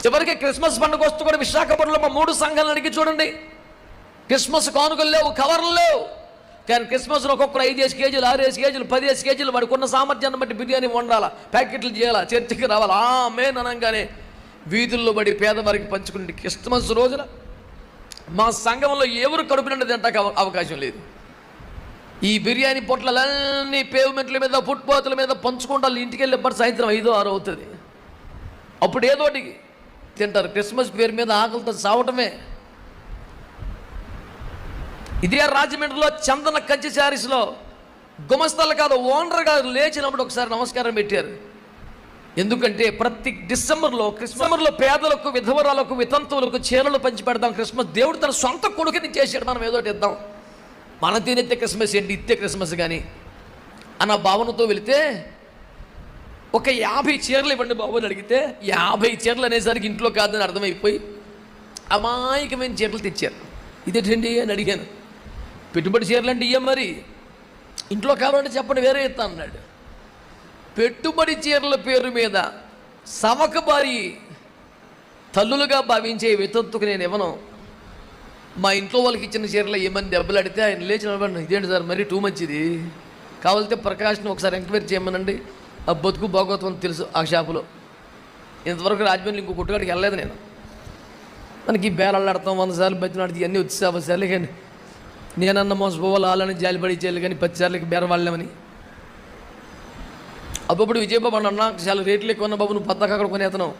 చివరికి క్రిస్మస్ పండుగ వస్తూ కూడా విశాఖపట్నంలో మా 3 సంఘాలను అడిగి చూడండి, క్రిస్మస్ కానుకలు లేవు, కవర్లు లేవు. కానీ క్రిస్మస్లో ఒక్కొక్కరు 5 కేజీలు 6 కేజీలు 10 కేజీలు వాడికి ఉన్న సామర్థ్యాన్ని బట్టి బిర్యానీ వండాలా, ప్యాకెట్లు చేయాలా, చర్చికి రావాలా, ఆమేన్ అనగానే వీధుల్లో పడి పేదవారికి పంచుకుంటే క్రిస్మస్ రోజున మా సంఘంలో ఎవరు కడుపు నిండా తింటాక అవకాశం లేదు. ఈ బిర్యానీ పొట్లలన్నీ పేవ్మెంట్ల మీద ఫుట్పాత్ల మీద పంచుకుంటారు. ఇంటికి వెళ్ళేప్పటి సాయంత్రం 5, 6 అవుతుంది. అప్పుడు ఏదోటి తింటారు. క్రిస్మస్ పేరు మీద ఆకలితో సావటమే. ఇదే రాజమండ్రిలో చందన కంచి శారీస్లో గుమస్తాలు కాదు, ఓనర్ గారు లేచినప్పుడు ఒకసారి నమస్కారం పెట్టారు. ఎందుకంటే ప్రతి క్రిస్మస్లో పేదలకు, విధవరాలకు, వితంతువులకు చీరలు పంచి పెడదాం. క్రిస్మస్ దేవుడు తన సొంత కొడుకుని చేసాడు, మనం ఏదోటి ఇద్దాం. మనం తినెత్తే క్రిస్మస్ ఏంటి, ఇత్తే క్రిస్మస్ కానీ అన్న భావనతో వెళితే ఒక 50 చీరలు ఇవ్వండి బాబు అని అడిగితే 50 చీరలు అనేసరికి ఇంట్లో కాదని అర్థమైపోయి అమాయకమైన చీరలు తెచ్చారు. ఇదేంటి అని అడిగాను. పెట్టుబడి చీరలు అంటే ఇయ్యం, మరి ఇంట్లో కావాలంటే చెప్పండి వేరే ఇస్తా అన్నాడు. పెట్టుబడి చీరల పేరు మీద సవక బారి తల్లులుగా భావించే వితంతుకు నేను ఇవ్వను. మా ఇంట్లో వాళ్ళకి ఇచ్చిన చీరలు ఏమని దెబ్బలు అడితే ఆయన లేచి నిలబడి, ఇదేంటి సార్ మరీ టూ మంచిది, కావాలితే ప్రకాష్ని ఒకసారి ఎంక్వైరీ చేయమనండి, ఆ బతుకు భాగవతం తెలుసు ఆ షాపులో. ఇంతవరకు రాజమండ్రి ఇంకో కొట్టుగాడికి వెళ్ళలేదు నేను. మనకి బేరాలాడతాం 100 సార్లు బతినాడితే ఇవన్నీ వచ్చి సార్లు కానీ నేనన్న మోసపోవాలి వాళ్ళని జాలిపడి చేయాలి కానీ 10 సార్లకి బేర వాళ్ళమని. అప్పుడు విజయబాబు అన్న చాలా రేట్లు ఎక్కువ ఉన్న బాబు, నువ్వు పద్దాక అక్కడ కొనేతనం,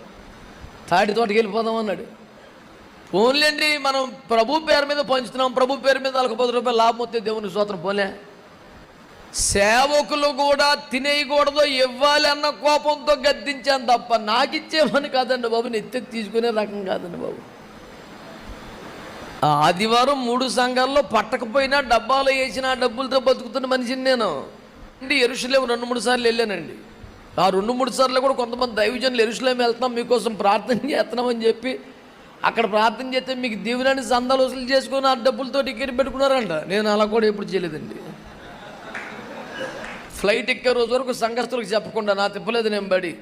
తాటి తోటకి వెళ్ళిపోదాం అన్నాడు. పోన్లేండి, మనం ప్రభు పేరు మీద పంచుతున్నాం, ప్రభు పేరు మీద వాళ్ళకి 10 రూపాయలు లాభం వస్తే దేవుని స్తోత్రం. పోలే, సేవకులు కూడా తినేయకూడదు, ఇవ్వాలి అన్న కోపంతో గద్దించాను తప్ప నాకిచ్చేమని కాదండి బాబు, నెత్తి తీసుకునే రకం కాదండి బాబు. ఆదివారం 3 సంఘాల్లో పట్టకపోయినా డబ్బాలో వేసిన డబ్బులతో బతుకుతున్న మనిషిని నేను. యెరూషలేము 2-3 సార్లు వెళ్ళానండి. ఆ 2-3 సార్లు కూడా కొంతమంది దైవజనులు యెరూషలేము వెళ్తున్నాం, మీకోసం ప్రార్థన చేస్తున్నామని చెప్పి అక్కడ ప్రార్థన చేస్తే మీకు దీవులని సందాలు వసూలు చేసుకుని ఆ డబ్బులతో టికెట్ పెట్టుకున్నారంట. నేను అలా కూడా ఎప్పుడు చేయలేదండి. ఫ్లైట్ ఎక్కే రోజు వరకు సంఘస్థులకు చెప్పకుండా నా తిప్పలేదు నేను బడి.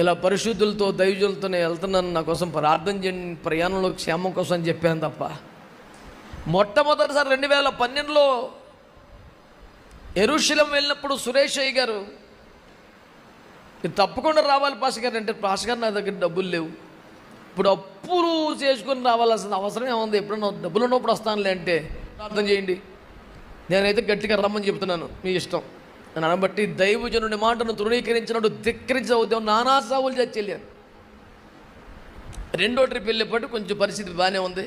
ఇలా పరిశుద్ధులతో దైవజనులతో నేను వెళ్తున్నాను, నా కోసం ప్రార్థన చేయండి, ప్రయాణంలో క్షేమం కోసం అని చెప్పాను తప్ప. మొట్టమొదటిసారి 2012లో యెరూషలేము వెళ్ళినప్పుడు సురేష్ అయ్య గారు, మీరు తప్పకుండా రావాలి పాస్టర్ గారు అంటే, పాస్టర్ గారు నా దగ్గర డబ్బులు లేవు, ఇప్పుడు అప్పులు చేసుకుని రావాల్సిన అవసరం ఏముంది, ఎప్పుడన్నా డబ్బులు ఉన్నప్పుడు వస్తానులే అంటే ప్రార్థన చేయండి. నేనైతే గట్టిగా రమ్మని చెప్తున్నాను, మీ ఇష్టం అని అనబట్టి దైవజనుడి మాటను తృణీకరించినట్టు ధిక్కరించిన ఉద్యమం నానా సావులు చచ్చెళ్ళాను. 2వ ట్రిప్ వెళ్ళేప్పటి కొంచెం పరిస్థితి బాగానే ఉంది,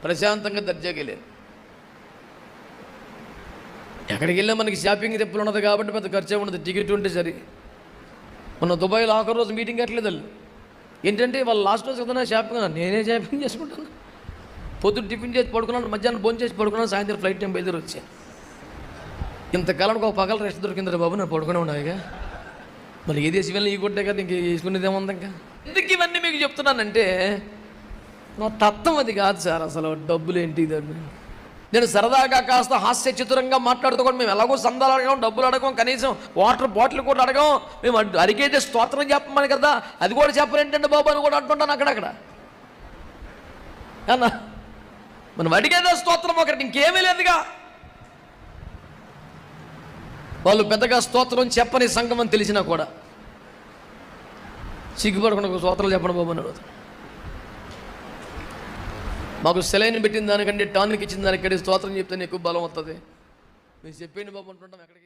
ప్రశాంతంగా దర్జాగా వెళ్ళాను. ఎక్కడికి వెళ్ళా మనకి షాపింగ్ తిప్పులు ఉన్నది కాబట్టి పెద్ద ఖర్చు ఉండదు, టికెట్ ఉంటే సరి. మొన్న దుబాయ్లో ఆఖరి రోజు మీటింగ్ కట్టలేదు వాళ్ళు. ఏంటంటే వాళ్ళు లాస్ట్ రోజు కదా షాపింగ్, నేనే షాపింగ్ చేసుకుంటాను. పొద్దున్న టిఫిన్ చేసి పడుకున్నాను, మధ్యాహ్నం భోజనం చేసి పడుకున్నాను, సాయంత్రం ఫ్లైట్ టైం బయలుదేరి వచ్చాను. ఇంతకాలానికి ఒక పగల రెస్ట్ దొరికింది బాబు, నేను పడుకునే ఉన్నాయిగా. మళ్ళీ ఏ దేశం వెళ్ళి ఈ కొట్టే కదా, ఇంక వేసుకునేది ఏముంది ఇంకా. ఎందుకు ఇవన్నీ మీకు చెప్తున్నానంటే నా తత్వం అది కాదు సార్. అసలు డబ్బులు ఏంటి ఇదని నేను సరదాగా కాస్త హాస్య చిత్రంగా మాట్లాడుతూ కూడా, మేము ఎలాగో సందాలు అడగం, డబ్బులు అడగం, కనీసం వాటర్ బాటిల్ కూడా అడగం, మేము అడిగేదే స్తోత్రం చెప్పమని కదా, అది కూడా చెప్పలేంటండి బాబు అని కూడా అంటుంటాను అక్కడక్కడ. అన్నా మనం అడిగేదే స్తోత్రం ఒకటి, ఇంకేమీ లేదుగా. వాళ్ళు పెద్దగా స్తోత్రం చెప్పని సంఘం అని తెలిసినా కూడా సిగ్గుపడకుండా స్తోత్రాలు చెప్పండి బాబు అని అడుగుతాను. మాకు సెలైన్ పెట్టిన దానికంటే టానిక్ ఇచ్చిన దానికంటే స్తోత్రం చెప్తే ఎక్కువ బలం వస్తుంది. మీరు చెప్పండి బాబు అంటుంటాం ఎక్కడికి.